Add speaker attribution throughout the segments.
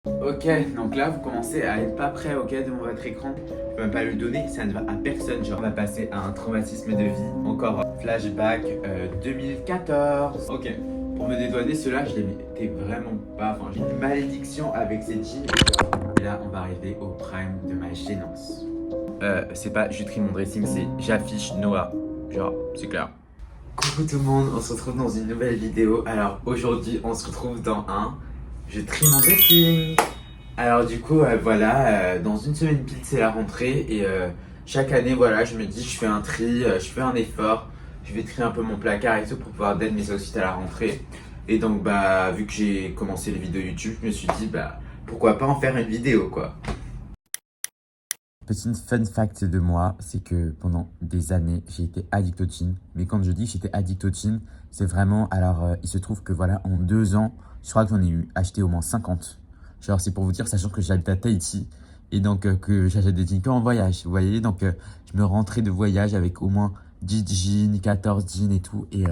Speaker 1: Ok, donc là vous commencez à être pas prêt, ok, devant votre écran. Je peux même pas le donner, ça ne va à personne. Genre, on va passer à un traumatisme de vie. Encore flashback 2014. Ok, pour me dédouaner, ceux-là, je les mettais vraiment pas. Enfin, j'ai une malédiction avec ces jeans. Et là, on va arriver au prime de ma gênance. C'est pas je trie mon dressing, c'est j'affiche Noah. Genre, c'est clair. Coucou tout le monde, on se retrouve dans une nouvelle vidéo. Alors aujourd'hui, on se retrouve dans un je trie mon dressing. Alors du coup, voilà, dans une semaine pile, c'est la rentrée et chaque année, voilà, je me dis, je fais un tri, je fais un effort, je vais trier un peu mon placard et tout pour pouvoir donner mes outfits à la rentrée. Et donc, bah, vu que j'ai commencé les vidéos YouTube, je me suis dit, bah, pourquoi pas en faire une vidéo, quoi. Petit fun fact de moi, c'est que pendant des années, j'ai été addict au jean. Mais quand je dis que j'étais addict au jean, c'est vraiment. Alors, il se trouve que voilà, en 2 ans, je crois que j'en ai eu acheté au moins 50. Genre, c'est pour vous dire, sachant que j'habite à Tahiti et donc que j'achète des jeans qu'en voyage. Vous voyez, donc je me rentrais de voyage avec au moins 10 jeans, 14 jeans et tout. Et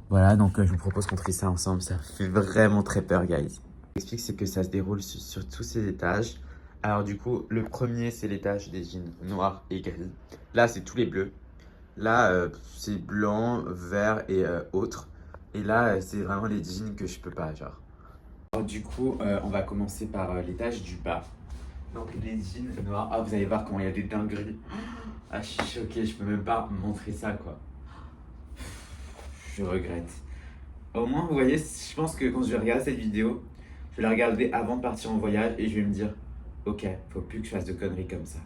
Speaker 1: voilà, donc je vous propose qu'on trie ça ensemble. Ça fait vraiment très peur, guys. L'explique, c'est que ça se déroule sur tous ces étages. Alors du coup, le premier, c'est l'étage des jeans noirs et gris. Là, c'est tous les bleus. Là, c'est blanc, vert et autres. Et là, c'est vraiment les jeans que je peux pas, genre. Alors, du coup, on va commencer par l'étage du bas. Donc les jeans noirs. Ah, vous allez voir comment il y a des dingueries. Ah, je suis choqué, je peux même pas montrer ça, quoi. Je regrette. Au moins, vous voyez, je pense que quand je vais regarder cette vidéo, je vais la regarder avant de partir en voyage et je vais me dire, ok, faut plus que je fasse de conneries comme ça.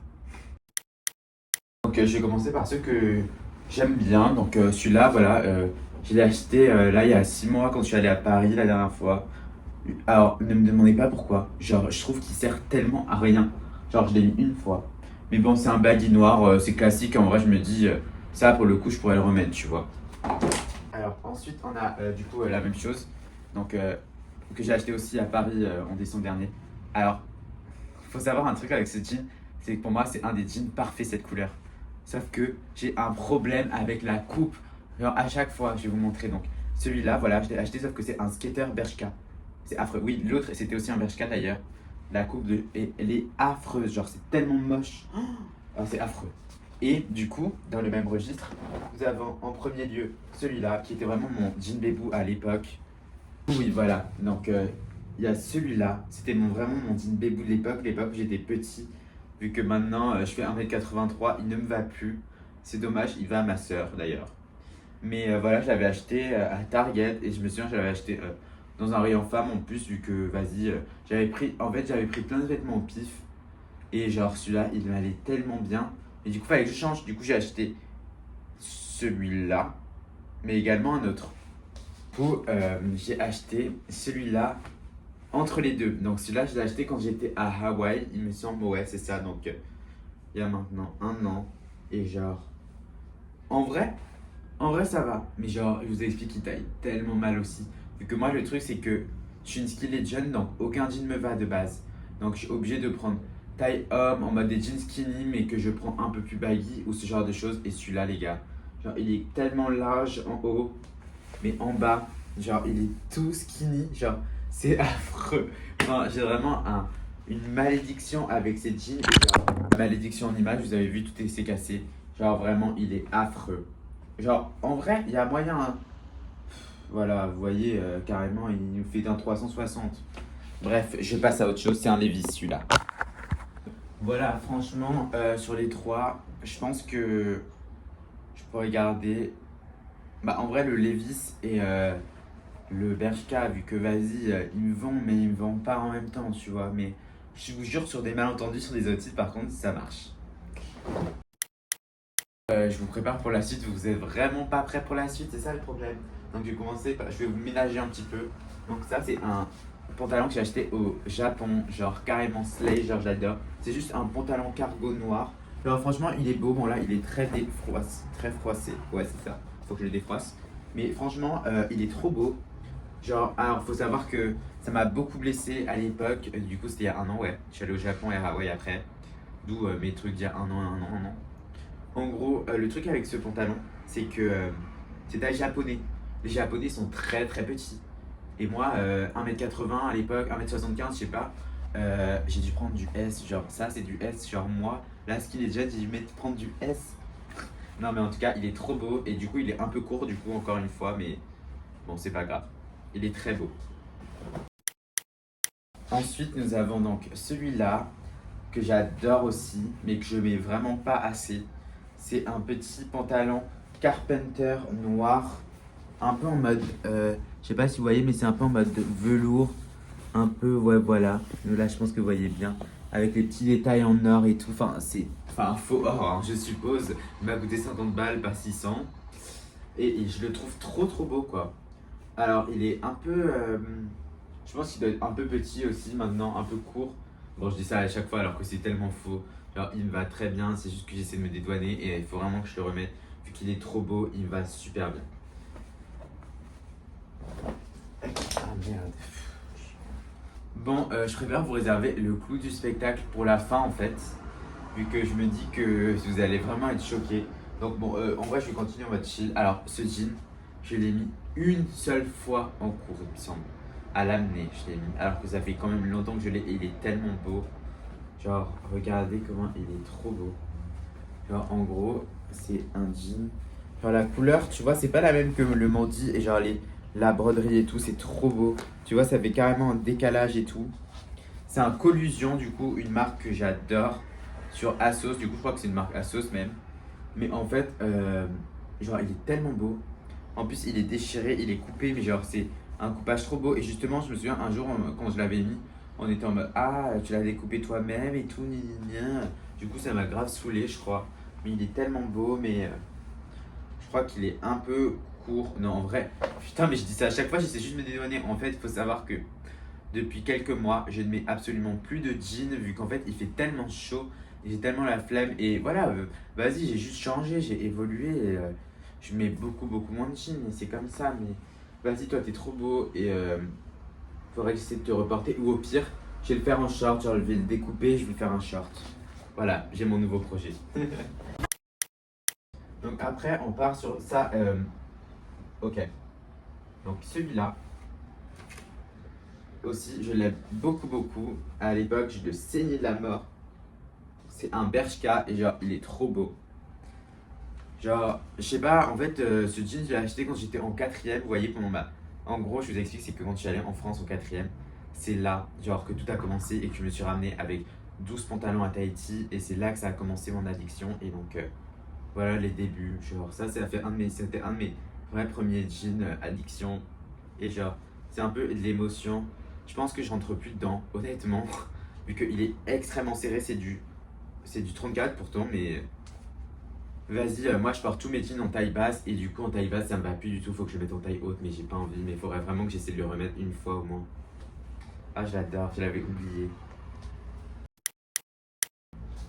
Speaker 1: Donc, je vais commencer par ceux que j'aime bien. Donc, celui-là, voilà, je l'ai acheté là il y a 6 mois quand je suis allé à Paris la dernière fois. Alors, ne me demandez pas pourquoi. Genre, je trouve qu'il sert tellement à rien. Genre, je l'ai mis une fois. Mais bon, c'est un baggy noir, c'est classique. En vrai, je me dis, ça pour le coup, je pourrais le remettre, tu vois. Alors ensuite, on a du coup la même chose, donc que j'ai acheté aussi à Paris en décembre dernier. Alors, faut savoir un truc avec ce jean, c'est que pour moi, c'est un des jeans parfaits cette couleur. Sauf que j'ai un problème avec la coupe. Genre à chaque fois, je vais vous montrer donc. Celui-là, voilà, je l'ai acheté, sauf que c'est un skater Bershka. C'est affreux. Oui, l'autre, c'était aussi un Bershka d'ailleurs. La coupe, elle est affreuse, genre c'est tellement moche. Ah, c'est affreux. Et du coup, dans le même registre, nous avons en premier lieu celui-là, qui était vraiment mon jean bébou à l'époque. Oui, voilà. Donc, il y a celui-là. C'était vraiment mon jean bébou de l'époque où j'étais petit. Vu que maintenant, je fais 1m83, il ne me va plus. C'est dommage, il va à ma sœur d'ailleurs. Mais voilà, je l'avais acheté à Target et je me souviens, je l'avais acheté dans un rayon femme en plus, vu que, vas-y, j'avais pris plein de vêtements au pif. Et genre celui-là, il m'allait tellement bien. Et du coup, il fallait que je change. Du coup, j'ai acheté celui-là, mais également un autre. Du coup, j'ai acheté celui-là entre les deux. Donc celui-là, je l'ai acheté quand j'étais à Hawaï, il me semble. Ouais, c'est ça. Donc il y a maintenant 1 an. Et genre, en vrai, en vrai, ça va. Mais genre, je vous explique qu'il taille tellement mal aussi. Vu que moi, le truc, c'est que je suis une skinny jean, donc aucun jean me va de base. Donc, je suis obligé de prendre taille homme en mode des jeans skinny, mais que je prends un peu plus baggy ou ce genre de choses. Et celui-là, les gars, genre, il est tellement large en haut, mais en bas, genre, il est tout skinny. Genre, c'est affreux. Enfin, j'ai vraiment une malédiction avec ces jeans. Et genre, malédiction en image, vous avez vu, tout s'est cassé. Genre, vraiment, il est affreux. Genre, en vrai, il y a moyen, hein. Voilà, vous voyez, carrément, il nous fait d'un 360. Bref, je passe à autre chose, c'est un Levi's celui-là. Voilà, franchement, sur les trois, je pense que je pourrais garder. Bah, en vrai, le Levi's et le Bershka, vu que vas-y, ils me vendent, mais ils me vendent pas en même temps, tu vois. Mais je vous jure, sur des malentendus, sur des outfits, par contre, ça marche. Je vous prépare pour la suite, vous êtes vraiment pas prêt pour la suite, c'est ça le problème. Donc je vais commencer, je vais vous ménager un petit peu. Donc ça c'est un pantalon que j'ai acheté au Japon, genre carrément slay, genre j'adore. C'est juste un pantalon cargo noir. Alors franchement il est beau, bon là il est très défroissé, très froissé, ouais c'est ça, faut que je le défroisse. Mais franchement il est trop beau. Genre, alors faut savoir que ça m'a beaucoup blessé à l'époque, du coup c'était il y a 1 an, ouais. Je suis allé au Japon et à Hawaï après, d'où mes trucs d'il y a 1 an. En gros, le truc avec ce pantalon, c'est que c'est taille japonais. Les japonais sont très très petits. Et moi, 1m80 à l'époque, 1m75, je sais pas, j'ai dû prendre du S, genre ça c'est du S, genre moi, là skinny jean, j'ai dû prendre du S. Non mais en tout cas, il est trop beau et du coup il est un peu court du coup encore une fois, mais bon c'est pas grave. Il est très beau. Ensuite nous avons donc celui-là que j'adore aussi, mais que je mets vraiment pas assez. C'est un petit pantalon Carpenter noir, un peu en mode, je sais pas si vous voyez, mais c'est un peu en mode velours, un peu, ouais voilà. Là je pense que vous voyez bien, avec les petits détails en or et tout. Enfin c'est, enfin faux or, hein, je suppose. Il m'a coûté 50 balles par 600 et je le trouve trop beau quoi. Alors il est un peu, je pense qu'il doit être un peu petit aussi maintenant, un peu court. Bon, je dis ça à chaque fois alors que c'est tellement faux. Genre, il me va très bien, c'est juste que j'essaie de me dédouaner et il faut vraiment que je le remette. Vu qu'il est trop beau, il me va super bien. Ah merde. Bon, je préfère vous réserver le clou du spectacle pour la fin en fait. Vu que je me dis que vous allez vraiment être choqués. Donc bon, en vrai, je vais continuer en mode chill. Alors, ce jean, je l'ai mis une seule fois en cours, il me semble. À l'amener, je l'ai mis. Alors que ça fait quand même longtemps que je l'ai et il est tellement beau. Genre, regardez comment il est trop beau. Genre, en gros, c'est un jean. Genre, la couleur, tu vois, c'est pas la même que le mandi. Et genre, la broderie et tout, c'est trop beau. Tu vois, ça fait carrément un décalage et tout. C'est un Collusion, du coup, une marque que j'adore. Sur Asos, du coup, je crois que c'est une marque Asos même. Mais en fait, genre, il est tellement beau. En plus, il est déchiré, il est coupé, mais genre, c'est un coupage trop beau. Et justement, je me souviens un jour, quand je l'avais mis, on était en mode ah, tu l'as découpé toi-même et tout, ni ni ni. Du coup, ça m'a grave saoulé, je crois. Mais il est tellement beau, mais je crois qu'il est un peu court. Non, en vrai, putain, mais je dis ça à chaque fois, j'essaie juste de me dédouaner. En fait, il faut savoir que depuis quelques mois, je ne mets absolument plus de jeans, vu qu'en fait, il fait tellement chaud. Et j'ai tellement la flemme. Et voilà, vas-y, j'ai juste changé, j'ai évolué. Et, je mets beaucoup moins de jeans. Et c'est comme ça, mais vas-y, toi, t'es trop beau. Et faudrait que j'essaie de te reporter. Ou au pire, je vais le faire en short. Genre, je vais le découper, je vais faire un short. Voilà, j'ai mon nouveau projet. Donc après, on part sur ça. Ok. Donc celui-là aussi, je l'aime beaucoup. À l'époque, je le saignais de la mort. C'est un Bershka et genre, il est trop beau. Genre, je sais pas, en fait, ce jean, je l'ai acheté quand j'étais en quatrième. Vous voyez, pendant ma. En gros, je vous explique, c'est que quand je suis allé en France en quatrième, c'est là, genre, que tout a commencé et que je me suis ramené avec 12 pantalons à Tahiti. Et c'est là que ça a commencé mon addiction. Et donc, voilà les débuts. Genre, c'était un de mes vrais premiers jeans addiction. Et genre, c'est un peu de l'émotion. Je pense que je rentre plus dedans, honnêtement, vu qu'il est extrêmement serré. C'est du 34 pourtant, mais vas-y, moi je porte tous mes jeans en taille basse. Et du coup, en taille basse, ça me va plus du tout. Faut que je le mette en taille haute, mais j'ai pas envie. Mais il faudrait vraiment que j'essaie de le remettre une fois au moins. Ah, je l'adore, je l'avais oublié.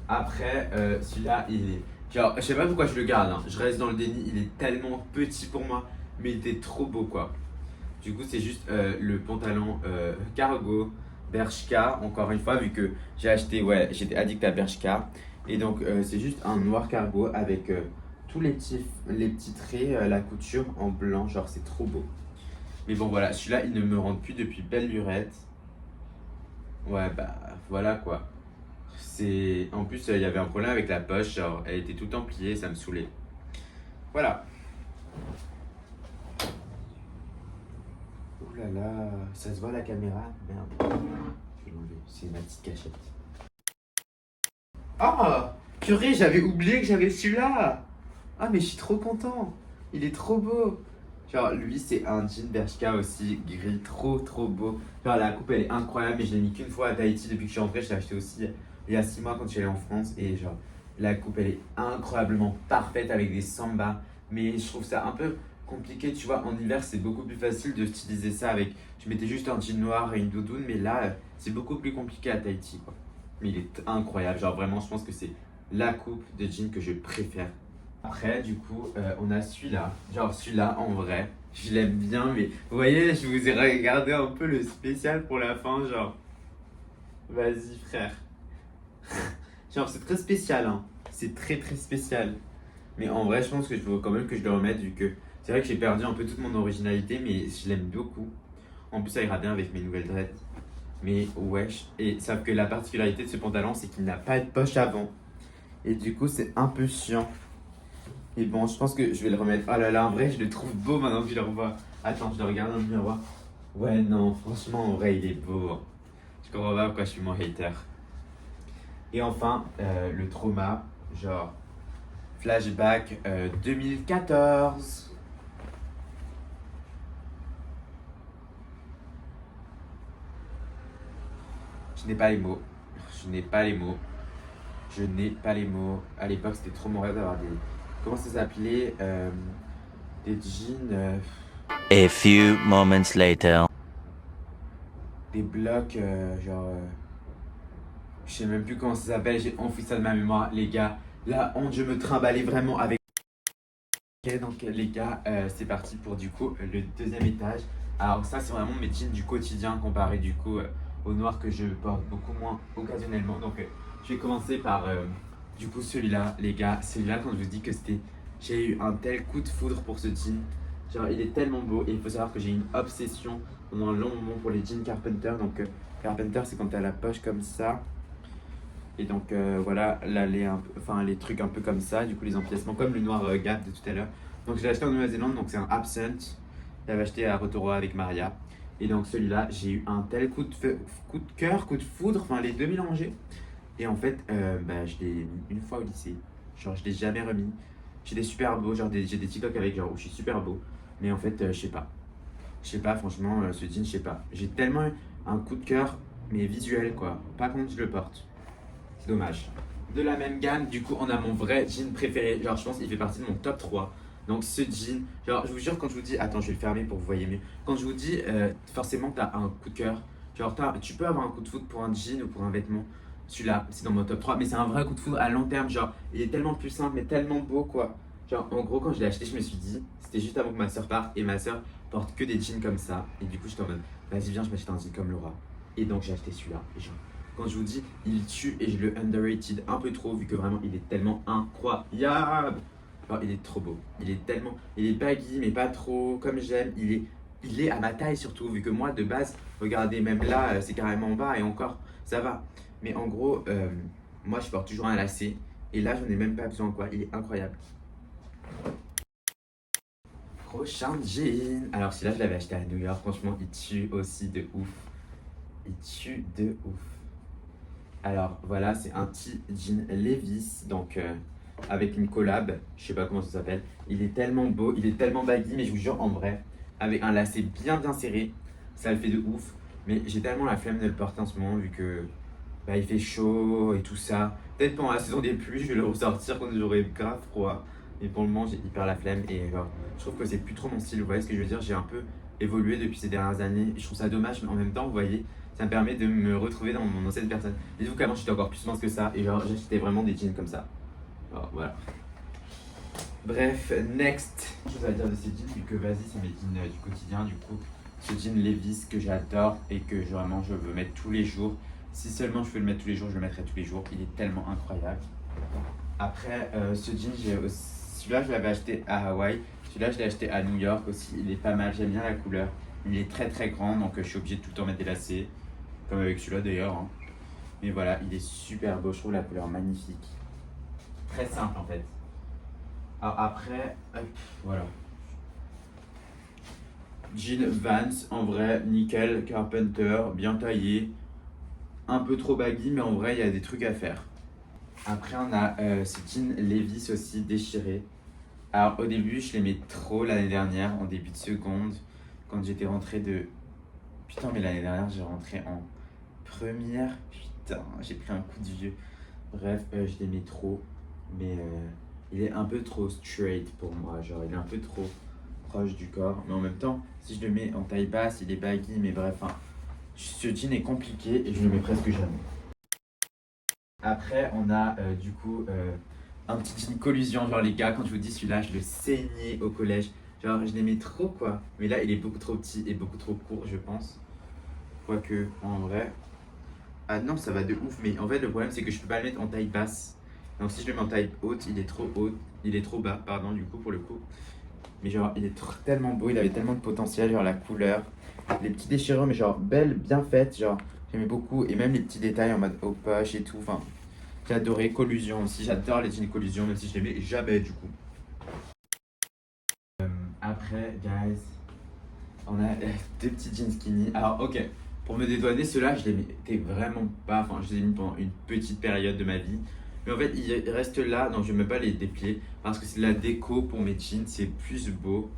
Speaker 1: Après, celui-là, il est. Genre, je sais pas pourquoi je le garde, hein. Je reste dans le déni, il est tellement petit pour moi, mais il était trop beau quoi. Du coup, c'est juste le pantalon cargo Bershka, encore une fois, vu que j'ai acheté, ouais, j'étais addict à Bershka. Et donc, c'est juste un noir cargo avec tous les petits traits, la couture en blanc, genre c'est trop beau. Mais bon, voilà, celui-là, il ne me rentre plus depuis belle lurette. Ouais, bah voilà quoi. En plus, il y avait un problème avec la poche, genre elle était tout le temps pliée, ça me saoulait. Voilà. Ouh là là, ça se voit la caméra? Merde. Je vais l'enlever, c'est ma petite cachette. Ah, purée, j'avais oublié que j'avais celui-là. Ah, mais je suis trop content. Il est trop beau. Genre, lui, c'est un jean Bershka aussi, gris, trop beau. Genre, la coupe, elle est incroyable, mais je l'ai mis qu'une fois à Tahiti depuis que je suis rentré. Je l'ai acheté aussi il y a 6 mois quand je suis allé en France. Et genre, la coupe, elle est incroyablement parfaite avec des sambas. Mais je trouve ça un peu compliqué, tu vois. En hiver, c'est beaucoup plus facile de styliser ça avec. Je mettais juste un jean noir et une doudoune, mais là, c'est beaucoup plus compliqué à Tahiti, quoi. Mais il est incroyable. Genre, vraiment, je pense que c'est la coupe de jean que je préfère. Après, du coup, on a celui-là. Genre, celui-là, en vrai, je l'aime bien, mais vous voyez, je vous ai regardé un peu le spécial pour la fin. Genre, vas-y, frère. Genre, c'est très spécial, hein. C'est très spécial. Mais en vrai, je pense que je veux quand même que je le remette, vu que c'est vrai que j'ai perdu un peu toute mon originalité, mais je l'aime beaucoup. En plus, ça ira bien avec mes nouvelles dreads. Mais wesh. Et sauf que la particularité de ce pantalon, c'est qu'il n'a pas de poche avant. Et du coup, c'est un peu chiant. Et bon, je pense que je vais le remettre. Oh là là, en vrai, je le trouve beau maintenant que je le revois. Attends, je le regarde dans le miroir. Ouais, non, franchement, en vrai, il est beau, hein. Je comprends pas pourquoi je suis mon hater. Et enfin, le trauma, genre flashback 2014. Je n'ai pas les mots. Je n'ai pas les mots. Je n'ai pas les mots. À l'époque, c'était trop mon rêve d'avoir des. Comment ça s'appelait des jeans.
Speaker 2: A few moments later.
Speaker 1: Des blocs, je sais même plus comment ça s'appelle, j'ai enfoui ça de ma mémoire, les gars. La honte, je me trimballais vraiment avec. Ok, donc les gars, c'est parti pour du coup le deuxième étage. Alors, ça, c'est vraiment mes jeans du quotidien comparé du coup au noir que je porte beaucoup moins occasionnellement. Donc, je vais commencer par du coup celui-là, les gars. Celui-là, quand je vous dis que c'était. J'ai eu un tel coup de foudre pour ce jean. Genre, il est tellement beau et il faut savoir que j'ai une obsession pendant un long moment pour les jeans Carpenter. Donc, Carpenter, c'est quand t'as la poche comme ça. Et donc, voilà, là, les trucs un peu comme ça. Du coup, les empiècements, comme le noir Gap de tout à l'heure. Donc, je l'ai acheté en Nouvelle-Zélande. Donc, c'est un Absent. Je l'avais acheté à Rotorua avec Maria. Et donc, celui-là, j'ai eu un tel coup de cœur, coup de foudre, enfin, les deux mélangés. Et en fait, je l'ai mis une fois au lycée. Genre, je l'ai jamais remis. J'étais super beau, genre j'ai des TikTok avec genre où je suis super beau. Mais en fait, je sais pas. Je sais pas, franchement, ce jean, je sais pas. J'ai tellement eu un coup de cœur, mais visuel quoi. Pas quand je le porte. C'est dommage. De la même gamme, du coup, on a mon vrai jean préféré. Genre, je pense qu'il fait partie de mon top 3. Donc, ce jean, genre, je vous jure, quand je vous dis, attends, je vais le fermer pour que vous voyez mieux. Quand je vous dis, forcément, t'as un coup de cœur. Genre, tu peux avoir un coup de foudre pour un jean ou pour un vêtement. Celui-là, c'est dans mon top 3, mais c'est un vrai coup de foudre à long terme. Genre, il est tellement plus simple, mais tellement beau, quoi. Genre, en gros, quand je l'ai acheté, je me suis dit, c'était juste avant que ma soeur parte, et ma soeur porte que des jeans comme ça. Et du coup, j'étais en mode, vas-y, viens, je m'achète un jean comme Laura. Et donc, j'ai acheté celui-là. Et genre, quand je vous dis, il tue et je le underrated un peu trop, vu que vraiment, il est tellement incroyable. Genre, il est trop beau. Il est baggy, mais pas trop, comme j'aime. Il est à ma taille surtout, vu que moi, de base, regardez, même là, c'est carrément bas, et encore, ça va. Mais en gros, moi je porte toujours un lacet. Et là, j'en ai même pas besoin, quoi. Il est incroyable. Prochain jean. Alors, celui-là, je l'avais acheté à New York. Franchement, il tue aussi de ouf. Il tue de ouf. Alors, voilà, c'est un petit jean Levi's. Donc, avec une collab. Je sais pas comment ça s'appelle. Il est tellement beau. Il est tellement baggy. Mais je vous jure, en vrai, avec un lacet bien bien serré, ça le fait de ouf. Mais j'ai tellement la flemme de le porter en ce moment, vu que il fait chaud et tout ça. Peut-être pendant la saison des pluies, je vais le ressortir quand j'aurai grave froid. Mais pour le moment, j'ai hyper la flemme et genre, je trouve que c'est plus trop mon style. Vous voyez ce que je veux dire? J'ai un peu évolué depuis ces dernières années. Et je trouve ça dommage, mais en même temps, vous voyez, ça me permet de me retrouver dans mon ancienne personne. Dites-vous qu'avant, j'étais encore plus mince que ça et genre, j'achetais vraiment des jeans comme ça. Alors, voilà. Bref, next. Chose à dire de ces jeans, vu que vas-y, c'est mes jeans du quotidien. Du coup, ce jean Levi's que j'adore et que vraiment je veux mettre tous les jours. Si seulement je peux le mettre tous les jours, je le mettrai tous les jours. Il est tellement incroyable. Après, ce jean, celui-là, je l'avais acheté à Hawaï. Celui-là, je l'ai acheté à New York aussi. Il est pas mal, j'aime bien la couleur. Il est très très grand, donc je suis obligé de tout le temps mettre des lacets. Comme avec celui-là d'ailleurs, hein. Mais voilà, il est super beau. Je trouve la couleur magnifique. Très simple en fait. Alors après, hop, voilà. Jean Vans, en vrai, nickel, Carpenter, bien taillé. Un peu trop baggy, mais en vrai, il y a des trucs à faire. Après, on a ce jean Levi's aussi déchiré. Alors, au début, je l'aimais trop l'année dernière, en début de seconde, quand j'étais rentré de. Putain, mais l'année dernière, j'ai rentré en première. Putain, j'ai pris un coup de vieux. Bref, je l'aimais trop, mais il est un peu trop straight pour moi. Genre, il est un peu trop proche du corps. Mais en même temps, si je le mets en taille basse, il est baggy, mais bref, hein, ce jean est compliqué et je le mets presque jamais. Après, on a du coup un petit jean collusion. Genre, les gars, quand je vous dis celui-là, je le saignais au collège. Genre, je l'aimais trop, quoi. Mais là, il est beaucoup trop petit et beaucoup trop court, je pense. Quoique, en vrai. Ah non, ça va de ouf. Mais en fait, le problème, c'est que je peux pas le mettre en taille basse. Donc, si je le mets en taille haute, il est trop haut. Il est trop bas, pardon, du coup, pour le coup. Mais genre, il est tellement beau. Il avait tellement de potentiel. Genre, la couleur, les petits déchirures, mais genre, belle, bien faite. Genre, J'aimais beaucoup. Et même les petits détails en mode aux poches et tout. Enfin, j'ai adoré. Collusion aussi. J'adore les jeans collusion, même si je les mets jamais du coup. Après, guys, on a deux petits jeans skinny. Alors, ok, pour me dédouaner, ceux-là, je les mettais vraiment pas. Enfin, je les ai mis pendant une petite période de ma vie. Mais en fait, ils restent là. Non, je ne vais même pas les déplier parce que c'est de la déco pour mes jeans. C'est plus beau.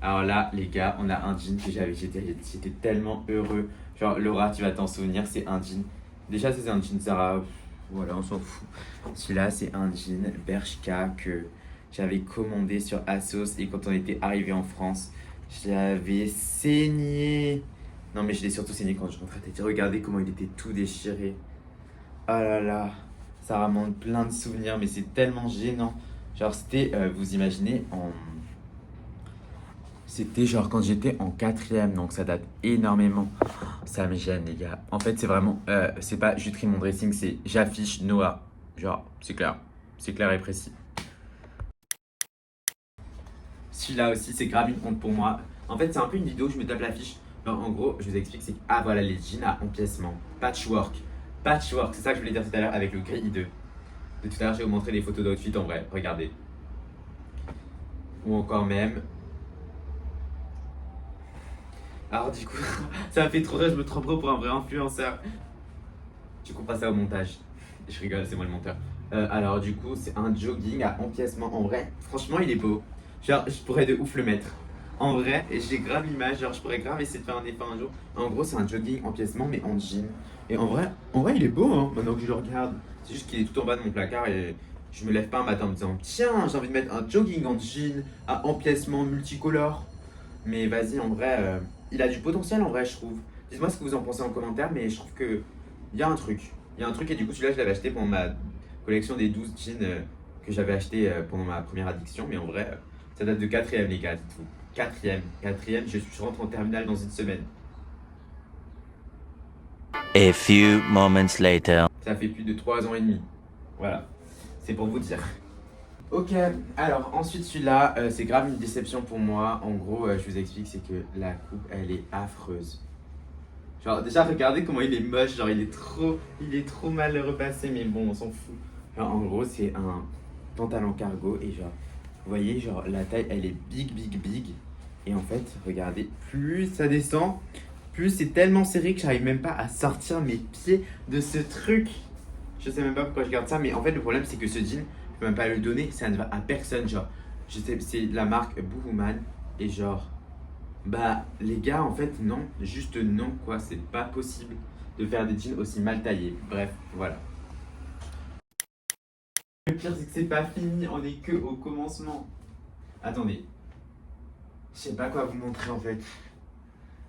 Speaker 1: Alors là, les gars, on a un jean que j'avais. J'étais tellement heureux. Genre, Laura, tu vas t'en souvenir, c'est un jean. Déjà, c'est un jean Zara. Voilà, on s'en fout. Celui-là, c'est un jean Bershka que j'avais commandé sur Asos. Et quand on était arrivé en France, j'avais saigné. Non, mais je l'ai surtout saigné quand je rentrais. Regardez comment il était tout déchiré. Ah là là, ça remonte plein de souvenirs, mais c'est tellement gênant. Genre, c'était, vous imaginez, c'était genre quand j'étais en quatrième, donc ça date énormément. Ça me gêne, les gars. En fait, c'est vraiment, c'est pas je trie mon dressing, c'est j'affiche Noah. Genre, c'est clair et précis. Celui-là aussi, c'est grave une honte pour moi. En fait, c'est un peu une vidéo où je me tape l'affiche. Genre, en gros, je vous explique, c'est que, ah voilà, les jeans à empiècement. Patchwork. Patchwork, c'est ça que je voulais dire tout à l'heure avec le gris hideux. De tout à l'heure, je vais vous montrer des photos d'outfit en vrai. Regardez. Ou encore même. Alors, du coup, ça m'a fait trop rire, je me trompe trop pour un vrai influenceur. Tu couperas ça au montage. Je rigole, c'est moi le monteur. Alors, du coup, c'est un jogging à empiècement. En vrai, franchement, il est beau. Genre, je pourrais de ouf le mettre. En vrai, et j'ai grave l'image, genre, je pourrais grave essayer de faire un effet un jour. En gros, c'est un jogging empiècement, mais en jean. Et en vrai, il est beau, hein, maintenant que je le regarde. C'est juste qu'il est tout en bas de mon placard et je me lève pas un matin en me disant, tiens, j'ai envie de mettre un jogging en jean à empiècement multicolore. Mais vas-y, en vrai, il a du potentiel, en vrai, je trouve. Dites-moi ce que vous en pensez en commentaire, mais je trouve que il y a un truc. Il y a un truc, et du coup, celui-là, je l'avais acheté pendant ma collection des 12 jeans que j'avais acheté pendant ma première addiction. Mais en vrai, ça date de quatrième, les gars, dites-vous. Quatrième, je rentre en terminale dans une semaine.
Speaker 2: A few moments later.
Speaker 1: Ça fait plus de 3 ans et demi. Voilà, c'est pour vous dire. Ok, alors ensuite celui-là, c'est grave une déception pour moi. En gros, je vous explique, c'est que la coupe, elle est affreuse. Genre déjà regardez comment il est moche, genre il est trop mal repassé, mais bon on s'en fout. Genre, en gros c'est un pantalon cargo et genre, vous voyez genre la taille elle est big. Et en fait regardez, plus ça descend, plus c'est tellement serré que j'arrive même pas à sortir mes pieds de ce truc. Je sais même pas pourquoi je garde ça, mais en fait le problème c'est que ce jean, je peux même pas le donner, ça ne va à personne. Genre, je sais, c'est la marque Boohooman et genre. Bah les gars en fait non, juste non quoi, c'est pas possible de faire des jeans aussi mal taillés. Bref, voilà. Le pire c'est que c'est pas fini, on est que au commencement. Attendez, je sais pas quoi vous montrer en fait.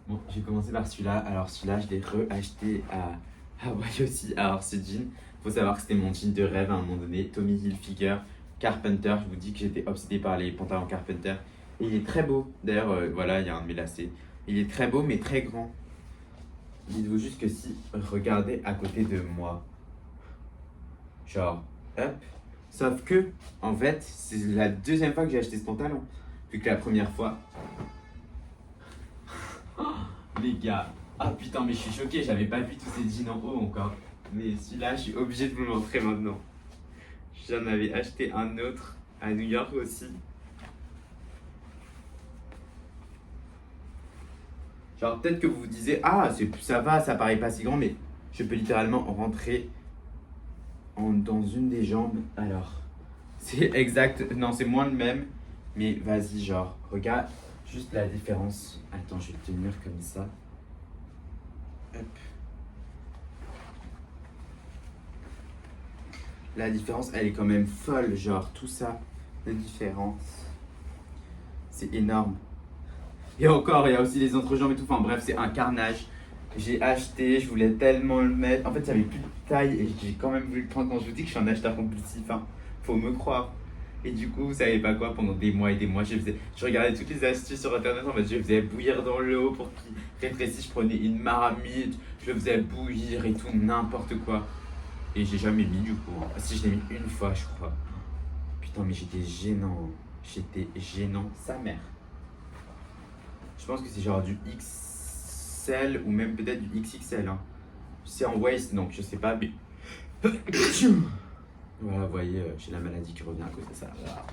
Speaker 1: Bon, j'ai commencé par celui-là. Alors celui-là je l'ai re-acheté à Hawaii aussi. Alors ce jean, faut savoir que c'était mon jean de rêve à un moment donné. Tommy Hilfiger Carpenter, je vous dis que j'étais obsédé par les pantalons Carpenter. Et il est très beau. D'ailleurs, voilà, il y a un de mes lacets. Il est très beau, mais très grand. Dites-vous juste que si, regardez à côté de moi. Genre, hop. Sauf que, en fait, c'est la deuxième fois que j'ai acheté ce pantalon. Vu que la première fois. Les gars. Ah putain, mais je suis choqué, j'avais pas vu tous ces jeans en haut encore. Mais celui-là, je suis obligé de vous le montrer maintenant. J'en avais acheté un autre à New York aussi. Genre peut-être que vous vous disiez, ah ça va, ça paraît pas si grand, mais je peux littéralement rentrer dans une des jambes. Alors, c'est exact, non c'est moins le même, mais vas-y genre, regarde juste la différence. Attends, je vais le tenir comme ça. Hop. La différence, elle est quand même folle, genre tout ça, la différence, c'est énorme. Et encore, il y a aussi les entrejambes et tout. Enfin bref, c'est un carnage. J'ai acheté, je voulais tellement le mettre. En fait, j'avais plus de taille et j'ai quand même voulu le prendre. Quand je vous dis que je suis un acheteur compulsif, hein, faut me croire. Et du coup, vous savez pas quoi, pendant des mois et des mois, je regardais toutes les astuces sur internet. En fait, je faisais bouillir dans l'eau pour qu'il rétrécisse. Je prenais une marmite, je le faisais bouillir et tout, n'importe quoi. Et j'ai jamais mis du coup. Hein. Si, je l'ai mis une fois, je crois. Putain, mais j'étais gênant. J'étais gênant, sa mère. Je pense que c'est genre du XL ou même peut-être du XXL. Hein. c'est en waist, donc je sais pas, mais. Voilà, vous voyez, j'ai la maladie qui revient à cause de ça. Voilà.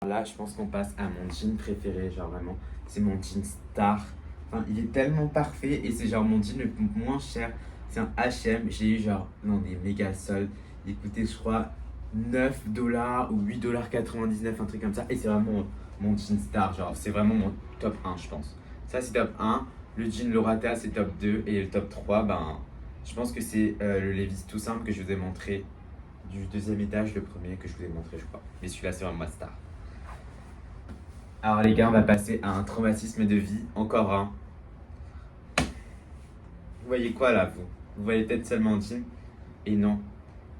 Speaker 1: Là, je pense qu'on passe à mon jean préféré, genre vraiment, c'est mon jean star. Enfin, il est tellement parfait et c'est genre mon jean le moins cher. C'est un H&M, j'ai eu genre, non, des méga soldes. Il coûtait, je crois, 9$ ou 8,99$, un truc comme ça. Et c'est vraiment mon jean star, genre, c'est vraiment mon top 1, je pense. Ça, c'est top 1. Le jean Lorata, c'est top 2. Et le top 3, ben, je pense que c'est le Levi's tout simple que je vous ai montré du deuxième étage, le premier que je vous ai montré, je crois. Mais celui-là, c'est vraiment ma star. Alors les gars, on va passer à un traumatisme de vie, encore un. Vous voyez quoi là, vous? Vous voyez peut-être seulement un jean? Et non,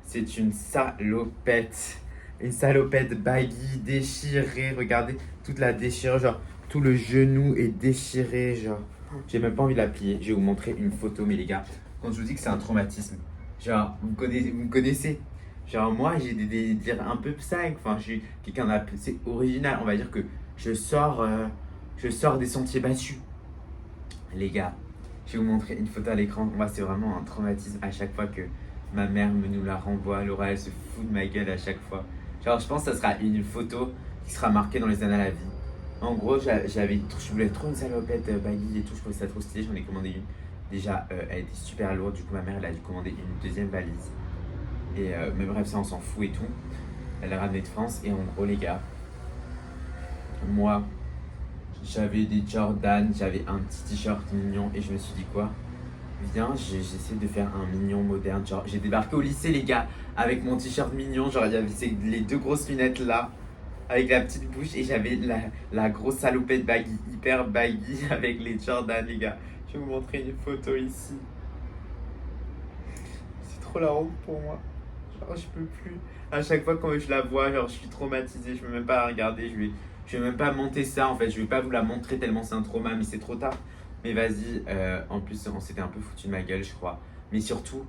Speaker 1: c'est une salopette. Une salopette baggy, déchirée. Regardez, toute la déchirure, genre tout le genou est déchiré, genre. J'ai même pas envie de la plier. Je vais vous montrer une photo, mais les gars, quand je vous dis que c'est un traumatisme, genre, vous me connaissez. Genre moi, j'ai des délires un peu psych. Enfin, je suis quelqu'un d'assez original. On va dire que je sors des sentiers battus. Les gars, je vais vous montrer une photo à l'écran. Moi, c'est vraiment un traumatisme à chaque fois que ma mère nous la renvoie. Laura, elle se fout de ma gueule à chaque fois. Genre, je pense que ça sera une photo qui sera marquée dans les annales à la vie. En gros, je voulais trop une salopette baggy et tout. Je trouvais ça trop stylé. J'en ai commandé une. Déjà, elle était super lourde. Du coup, ma mère, elle a dû commander une deuxième valise. Et mais bref, ça, on s'en fout et tout. Elle l'a ramené de France. Et en gros, les gars, moi, j'avais des Jordan, j'avais un petit t-shirt mignon et je me suis dit quoi? Viens, j'essaie de faire un mignon moderne. Genre, j'ai débarqué au lycée, les gars, avec mon t-shirt mignon. Genre, il y avait les deux grosses lunettes là, avec la petite bouche, et j'avais la grosse salopette baggy, hyper baggy, avec les Jordan, les gars. Je vais vous montrer une photo ici. C'est trop la honte pour moi. Genre, je peux plus. À chaque fois quand je la vois, genre, je suis traumatisé. Je peux même pas la regarder. Je vais même pas monter ça en fait. Je vais pas vous la montrer tellement c'est un trauma, mais c'est trop tard. Mais vas-y. En plus, on s'était un peu foutu de ma gueule, je crois. Mais surtout,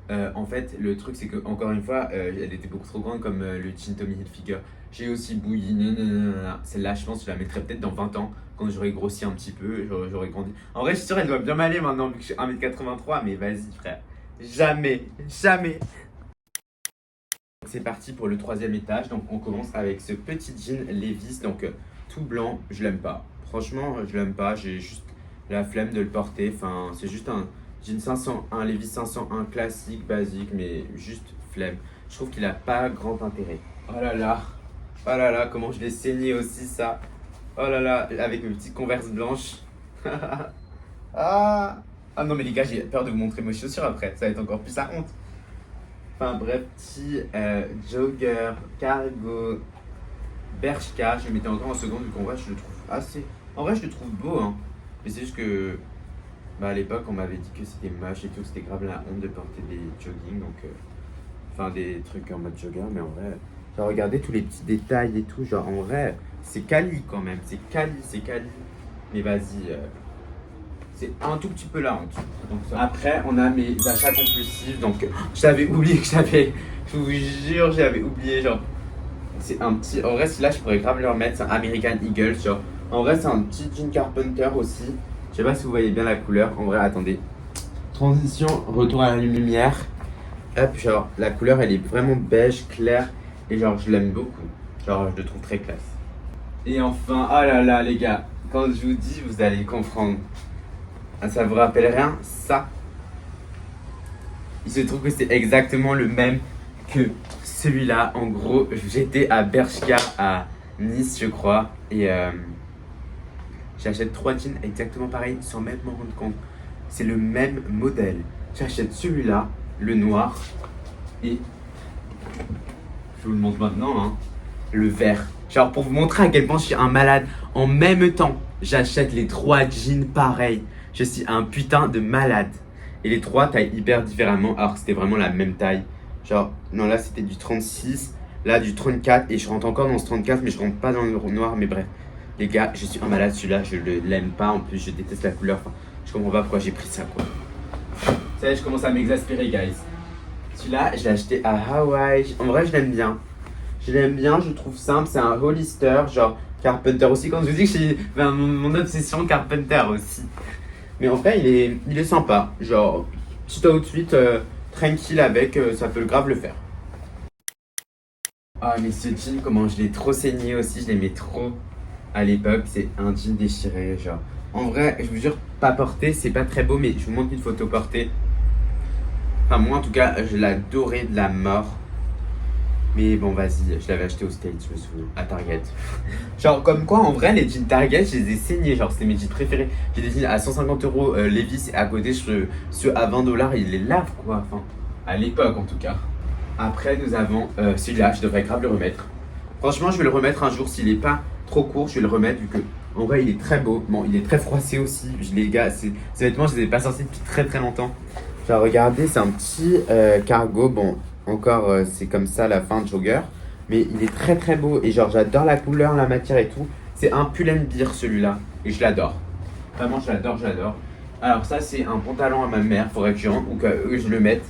Speaker 1: en fait, le truc c'est que encore une fois, elle était beaucoup trop grande comme le jean Tommy Hilfiger. J'ai aussi bouilli. Celle-là, je pense que je la mettrai peut-être dans 20 ans quand j'aurai grossi un petit peu. J'aurai grandi. En vrai, je suis sûr, elle doit bien m'aller maintenant vu que je suis 1m83. Mais vas-y, frère. Jamais, jamais. C'est parti pour le troisième étage. Donc on commence avec ce petit jean Levi's, donc tout blanc. Je l'aime pas. Franchement, je l'aime pas. J'ai juste la flemme de le porter. Enfin, c'est juste un jean 501, Levi's 501 classique, basique, mais juste flemme. Je trouve qu'il a pas grand intérêt. Oh là là, oh là là, comment je l'ai saigné aussi ça. Oh là là, avec mes petites Converse blanches. Ah non mais les gars, j'ai peur de vous montrer mes chaussures après. Ça va être encore plus la honte. Enfin bref, petit jogger, cargo, Bershka. Je le mettais encore en seconde vu qu'en vrai je le trouve assez. En vrai je le trouve beau hein. Mais c'est juste que à l'époque on m'avait dit que c'était moche et tout, que c'était grave la honte de porter des jogging. Donc enfin des trucs en mode jogger, mais en vrai. Genre regardez tous les petits détails et tout. Genre en vrai, c'est quali quand même. C'est quali. Mais vas-y. C'est un tout petit peu la honte. Donc, après, on a mes achats compulsifs. Donc, j'avais oublié que je vous jure, j'avais oublié. Genre, c'est un petit. En vrai, celui-là, je pourrais grave le remettre. C'est un American Eagle. Genre, en vrai, c'est un petit jean Carpenter aussi. Je sais pas si vous voyez bien la couleur. En vrai, attendez. Transition, retour à la lumière. Hop, genre, la couleur, elle est vraiment beige, claire. Et genre, je l'aime beaucoup. Genre, je le trouve très classe. Et enfin, oh là là, les gars. Quand je vous dis, vous allez comprendre. Ça vous rappelle rien? Ça, il se trouve que c'est exactement le même que celui-là. En gros, j'étais à Bershka à Nice, je crois, et j'achète 3 jeans exactement pareil sans même m'en rendre compte. C'est le même modèle. J'achète celui-là, le noir, et je vous le montre maintenant, hein, le vert. Genre pour vous montrer à quel point je suis un malade. En même temps, j'achète les 3 jeans pareils. Je suis un putain de malade. Et les 3 taillent hyper différemment, alors que c'était vraiment la même taille. Genre, non, là c'était du 36, là du 34, et je rentre encore dans ce 34, mais je rentre pas dans le noir. Mais bref, les gars, je suis un malade. Celui-là, je l'aime pas. En plus, je déteste la couleur. Enfin, je comprends pas pourquoi j'ai pris ça, quoi. Ça y est, je commence à m'exaspérer, guys. Celui-là, je l'ai acheté à Hawaï. En vrai, je l'aime bien. Je l'aime bien, je le trouve simple. C'est un Hollister, genre Carpenter aussi. Quand je vous dis que j'ai mon obsession Carpenter aussi. Mais en vrai, il est sympa. Genre, petit outfit tranquille avec, ça peut grave le faire. Ah, mais ce jean, comment je l'ai trop saigné aussi, je l'aimais trop à l'époque. C'est un jean déchiré, genre. En vrai, je vous jure, pas porté, c'est pas très beau, mais je vous montre une photo portée. Enfin, moi en tout cas, je l'adorais de la mort. Mais bon, vas-y, je l'avais acheté au States, je me souviens, à Target. Genre, comme quoi, en vrai, les jeans Target, je les ai saignés. Genre, c'était mes jeans préférés. J'ai des jeans à 150 € Levi's et à côté, ceux à 20 $, ils les lavent, quoi. Enfin, à l'époque, en tout cas. Après, nous avons celui-là, je devrais grave le remettre. Franchement, je vais le remettre un jour. S'il est pas trop court, je vais le remettre vu que, en vrai, il est très beau. Bon, il est très froissé aussi. Les gars, ces vêtements, je les ai pas sortis depuis très très longtemps. Genre, regardez, c'est un petit cargo. Bon, encore, c'est comme ça la fin de jogger. Mais il est très très beau. Et genre, j'adore la couleur, la matière et tout. C'est un Pull&Bear celui-là. Et je l'adore. Vraiment, je l'adore, je l'adore. Alors, ça, c'est un pantalon à ma mère. Faudrait que je rentre ou que je le mette.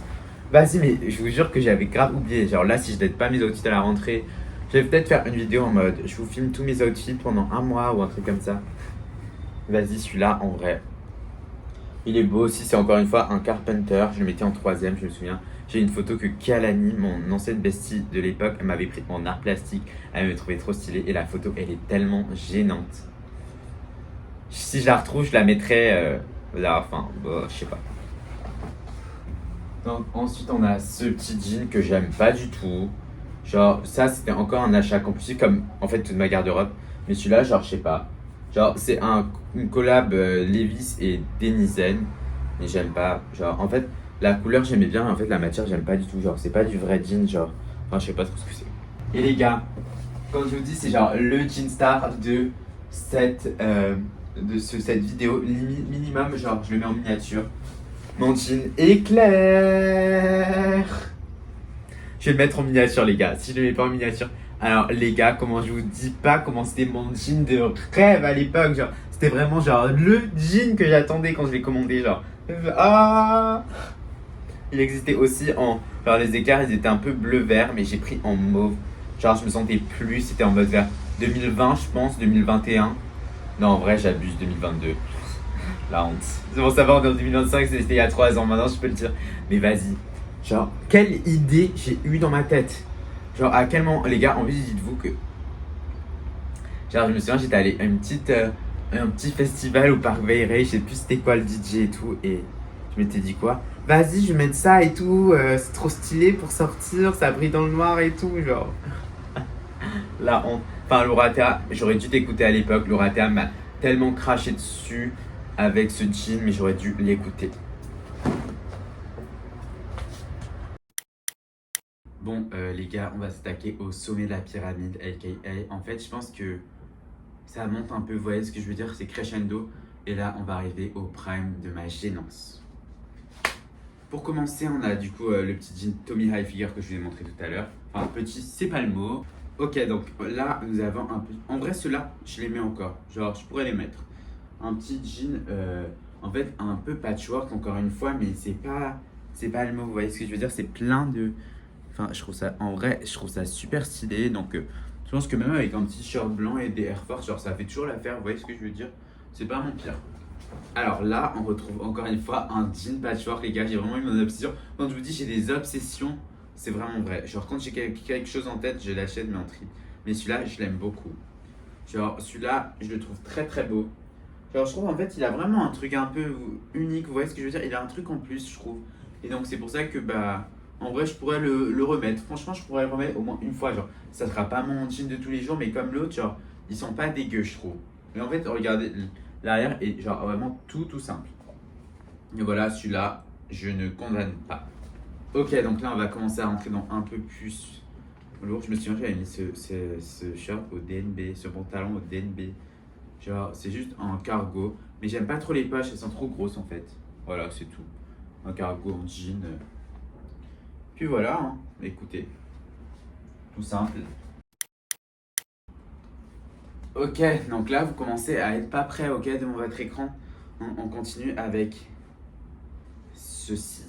Speaker 1: Vas-y, mais je vous jure que j'avais grave oublié. Genre là, si je n'aide pas mes outfits à la rentrée, je vais peut-être faire une vidéo en mode je vous filme tous mes outfits pendant un mois ou un truc comme ça. Vas-y, celui-là, en vrai. Il est beau aussi, c'est encore une fois un Carpenter. Je le mettais en troisième, je me souviens. J'ai une photo que Kalani, mon ancienne bestie de l'époque, elle m'avait pris en art plastique. Elle me trouvait trop stylée et la photo, elle est tellement gênante. Si je la retrouve, je la mettrai là, enfin, je sais pas. Donc, ensuite, on a ce petit jean que j'aime pas du tout. Genre, ça, c'était encore un achat compulsif, comme en fait toute ma garde-robe. Mais celui-là, genre, je sais pas. Genre, c'est une collab Levi's et Denizen. Mais j'aime pas. Genre, en fait, la couleur, j'aimais bien. Mais en fait, la matière, j'aime pas du tout. Genre, c'est pas du vrai jean. Genre, enfin, je sais pas trop ce que c'est. Et les gars, quand je vous dis, c'est genre le jean star de cette vidéo. Minimum, genre, je le mets en miniature. Mon jean éclair. Je vais le mettre en miniature, les gars. Si je le mets pas en miniature. Alors, les gars, comment je vous dis pas comment c'était mon jean de rêve à l'époque. Genre, c'était vraiment genre le jean que j'attendais quand je l'ai commandé. Genre, ah. Il existait aussi en. Alors, les écarts, ils étaient un peu bleu-vert, mais j'ai pris en mauve. Genre, je me sentais plus. C'était en mode vers 2020, je pense, 2021. Non, en vrai, j'abuse 2022. La honte. C'est bon, ça va, on est en 2025, c'était il y a 3 ans, maintenant je peux le dire. Mais vas-y. Genre, quelle idée j'ai eue dans ma tête. Genre, à quel moment. Les gars, en plus, dites-vous que. Genre, je me souviens, j'étais allé à un petit festival au Parc Veilleray, je sais plus c'était quoi le DJ et tout. Et je m'étais dit quoi. Vas-y, je vais mettre ça et tout. C'est trop stylé pour sortir, ça brille dans le noir et tout. Genre. La honte. Enfin, Loratea, j'aurais dû t'écouter à l'époque. Loratea m'a tellement craché dessus avec ce jean, mais j'aurais dû l'écouter. Bon, les gars, on va s'attaquer au sommet de la pyramide, aka. En fait, je pense que ça monte un peu, vous voyez ce que je veux dire, c'est crescendo. Et là, on va arriver au prime de ma gênance. Pour commencer, on a du coup le petit jean Tommy Hilfiger que je vous ai montré tout à l'heure. Enfin, petit, c'est pas le mot. Ok, donc là, nous avons un peu. En vrai, ceux-là, je les mets encore. Genre, je pourrais les mettre. Un petit jean, en fait, un peu patchwork, encore une fois, mais c'est pas le mot. Vous voyez ce que je veux dire? C'est plein de. Enfin, je trouve ça, en vrai, je trouve ça super stylé. Donc, je pense que même avec un petit short blanc et des Air Force, genre, ça fait toujours l'affaire. Vous voyez ce que je veux dire? C'est pas mon pire. Alors là, on retrouve encore une fois un jean patchwork, les gars. J'ai vraiment eu mon obsession. Quand je vous dis j'ai des obsessions, c'est vraiment vrai. Genre, quand j'ai quelque chose en tête, je l'achète, mais en trip. Mais celui-là, je l'aime beaucoup. Genre, celui-là, je le trouve très très beau. Genre, je trouve en fait, il a vraiment un truc un peu unique. Vous voyez ce que je veux dire? Il a un truc en plus, je trouve. Et donc, c'est pour ça que, bah. En vrai, je pourrais le remettre. Franchement, je pourrais le remettre au moins une fois. Genre, ça sera pas mon jean de tous les jours, mais comme l'autre, genre, ils sont pas dégueux, je trouve. Et en fait, regardez, l'arrière est genre vraiment tout simple. Et voilà, celui-là, je ne condamne pas. Ok, donc là, on va commencer à rentrer dans un peu plus lourd. Je me souviens que j'avais mis ce shirt au DNB, ce pantalon au DNB. Genre, c'est juste en cargo. Mais j'aime pas trop les poches, elles sont trop grosses en fait. Voilà, c'est tout. Un cargo en jean. Puis voilà, hein. Écoutez, tout simple. Ok, donc là vous commencez à être pas prêt, ok, devant votre écran. On continue avec ceci.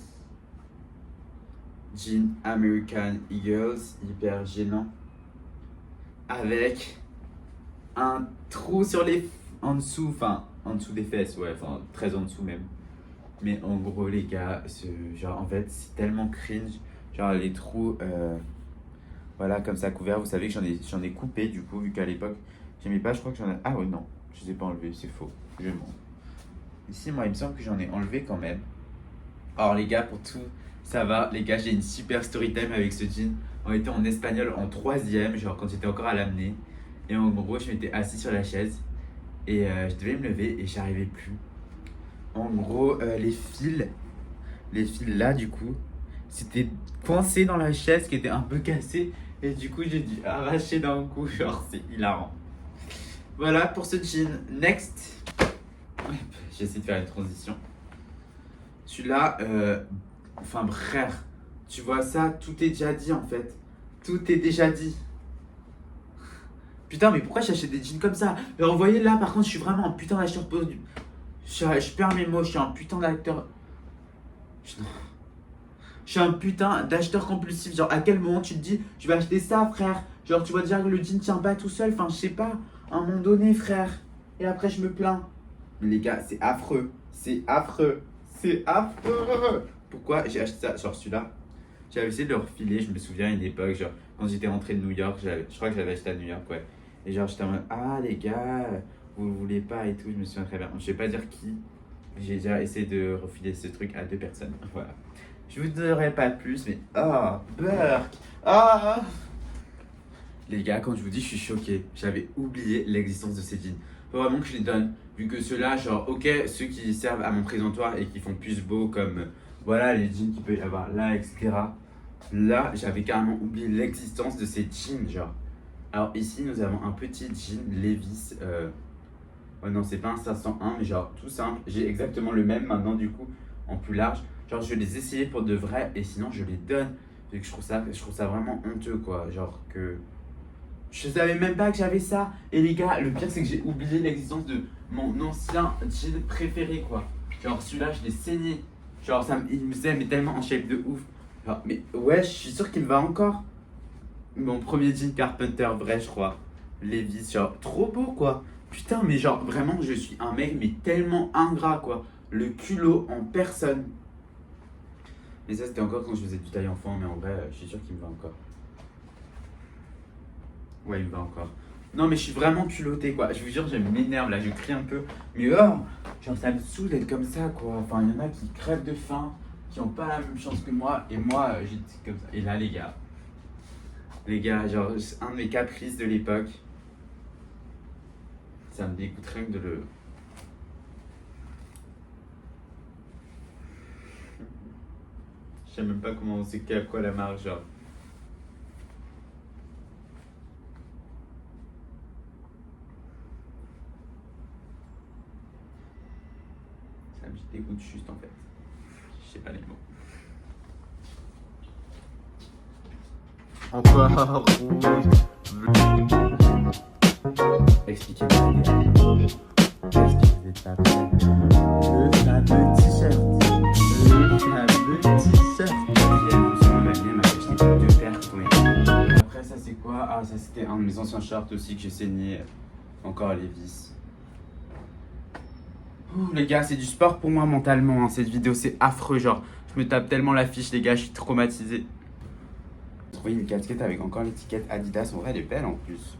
Speaker 1: Jean American Eagles, hyper gênant. Avec un trou sur les en dessous, enfin en dessous des fesses, ouais, enfin très en dessous même. Mais en gros, les gars, genre en fait, c'est tellement cringe. Genre les trous, voilà, comme ça couvert. Vous savez que j'en ai coupé du coup, vu qu'à l'époque, j'aimais pas. Je crois que j'en ai. Ah ouais, non, je les ai pas enlevés, c'est faux. Je mens. Ici, moi, il me semble que j'en ai enlevé quand même. Alors les gars, pour tout, ça va. Les gars, j'ai une super story time avec ce jean. On était en espagnol en troisième, genre quand j'étais encore à l'amener. Et en gros, je m'étais assis sur la chaise et je devais me lever et j'arrivais plus. En gros, les fils là, du coup, c'était coincé dans la chaise qui était un peu cassée. Et du coup, j'ai dû arracher d'un coup. Genre, c'est hilarant. Voilà pour ce jean. Next. J'essaie de faire une transition. Celui-là, enfin, frère, tu vois ça, tout est déjà dit en fait. Tout est déjà dit. Putain, mais pourquoi j'achète des jeans comme ça? Alors, vous voyez là, par contre, je suis vraiment un putain d'acheteur. Je perds mes mots, je suis un putain d'acteur. Je suis un putain d'acheteur compulsif. Genre, à quel moment tu te dis, je vais acheter ça, frère? Genre, tu vois déjà que le jean tient pas tout seul. Enfin, je sais pas, à un moment donné, frère. Et après, je me plains. Mais les gars, c'est affreux. C'est affreux. C'est affreux. Pourquoi j'ai acheté ça? Genre, celui-là, j'avais essayé de le refiler. Je me souviens à une époque, genre, quand j'étais rentré de New York, je crois que j'avais acheté à New York, ouais. Et genre, j'étais en mode, ah, les gars, vous le voulez pas et tout. Je me souviens très bien. Je vais pas dire qui. J'ai déjà essayé de refiler ce truc à 2 personnes. Voilà. Je vous dirai pas plus, mais ah, Burk, ah. Les gars, quand je vous dis, je suis choqué. J'avais oublié l'existence de ces jeans. Faut vraiment que je les donne. Vu que ceux-là, genre, ok, ceux qui servent à mon présentoir et qui font plus beau, comme voilà les jeans qu'il peut y avoir là, etc. Là, j'avais carrément oublié l'existence de ces jeans, genre. Alors ici, nous avons un petit jean Levi's. Oh non, c'est pas un 501, mais genre tout simple. J'ai exactement le même maintenant, du coup, en plus large. Genre, je vais les essayer pour de vrai et sinon, je les donne. Vu que je trouve ça vraiment honteux, quoi. Genre que. Je savais même pas que j'avais ça. Et les gars, le pire, c'est que j'ai oublié l'existence de mon ancien jean préféré, quoi. Genre, celui-là, je l'ai saigné. Genre, il me faisait mais tellement en shape de ouf. Genre, mais ouais, je suis sûr qu'il me va encore. Mon premier jean Carpenter, vrai, je crois. Levi's, genre, trop beau, quoi. Putain, mais genre, vraiment, je suis un mec, mais tellement ingrat, quoi. Le culot en personne. Mais ça, c'était encore quand je faisais du taille enfant, mais en vrai, je suis sûr qu'il me va encore. Ouais, il me va encore. Non, mais je suis vraiment culotté, quoi. Je vous jure, je m'énerve, là, je crie un peu. Mais oh, genre, ça me saoule d'être comme ça, quoi. Enfin, il y en a qui crèvent de faim, qui ont pas la même chance que moi, et moi, j'étais comme ça. Et là, les gars, genre, c'est un de mes caprices de l'époque. Ça me dégoûte rien que de le. Je sais même pas comment c'est à quoi la marque, genre. Ça me dégoûte juste en fait. Je sais pas les mots. Encore expliquez-moi les gars. Qu'est-ce que vous êtes pas prêts? Le fameux t-shirt. Le fameux t-shirt. Quatrième, m'a acheté 2 paires pour mes. Après ça c'est quoi? Ah ça c'était un de mes anciens shorts aussi que j'ai saigné. Encore les vis. Ouh, les gars, c'est du sport pour moi mentalement, hein. Cette vidéo c'est affreux, genre je me tape tellement la fiche les gars, je suis traumatisé. J'ai trouvé une casquette avec encore l'étiquette Adidas, en vrai elle est belle en plus.